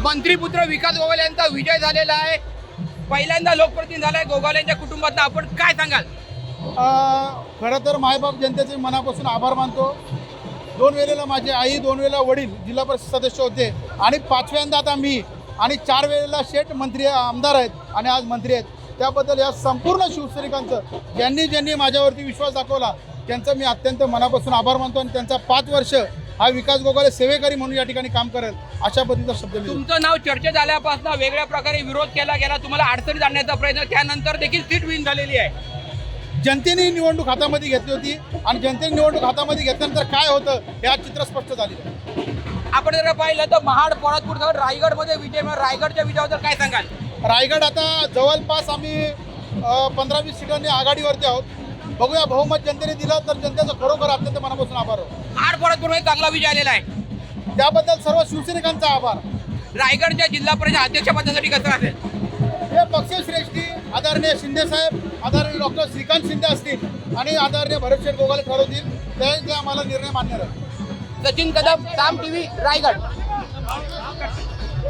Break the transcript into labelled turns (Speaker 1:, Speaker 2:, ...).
Speaker 1: मंत्रीपुत्र विकास गोगावले यांचा विजय झालेला आहे. पहिल्यांदा लोकप्रतिनिधी झालाय गोगावले यांच्या कुटुंबातला. आपण काय सांगाल?
Speaker 2: खरं तर मायबाप जनतेचे मनापासून आभार मानतो. 2 वेळेला माझी आई, 2 वेळेला वडील जिल्हा परिषद सदस्य होते आणि 5व्यांदा आता मी, आणि 4 वेळेला शेठ मंत्री आमदार आहेत आणि आज मंत्री आहेत. त्याबद्दल या संपूर्ण शिवसैनिकांचं ज्यांनी माझ्यावरती विश्वास दाखवला त्यांचं मी अत्यंत मनापासून आभार मानतो. आणि त्यांचा 5 वर्ष हा विकास गोगावले सेवेकरी म्हणून या ठिकाणी काम करेल अशा पद्धतीचा शब्द मी.
Speaker 1: तुमचं नाव चर्चेत आल्यापासून वेगळ्या प्रकारे विरोध केला गेला, तुम्हाला अडचणीत आणण्याचा प्रयत्न, त्यानंतर देखील सीट विन झालेली आहे.
Speaker 2: जनतेने निवडणूक हातामध्ये घेतली होती आणि जनतेने निवडणूक हातामध्ये घेतल्यानंतर काय होतं हे आज चित्र स्पष्ट झालेलं आहे.
Speaker 1: आपण जर पाहिलं तर महाड, पोळातपूर, रायगडमध्ये विजय मिळाला. रायगडच्या विजयाबद्दल काय सांगाल?
Speaker 2: रायगड आता जवळपास आम्ही 15-20 सीटांनी आघाडीवरती आहोत. बघूया, बहुमत जनतेने दिलं तर जनतेचं खरोखर अत्यंत मनापासून आभार आहे.
Speaker 1: महाड, पोळातपूरमध्ये चांगला विजय आलेला आहे.
Speaker 2: त्याबद्दल सर्व शिवसैनिकांचा आभार.
Speaker 1: रायगडच्या जिल्हा परिषद अध्यक्षपदासाठी कसं असेल?
Speaker 2: हे पक्षश्रेष्ठी आदरणीय शिंदेसाहेब, आदरणीय डॉक्टर श्रीकांत शिंदे असतील आणि आदरणीय भरतशेठ गोगावले ठरवतील ते आम्हाला निर्णय मान्य राहील.
Speaker 1: सचिन कदम, साम टीव्ही, रायगड.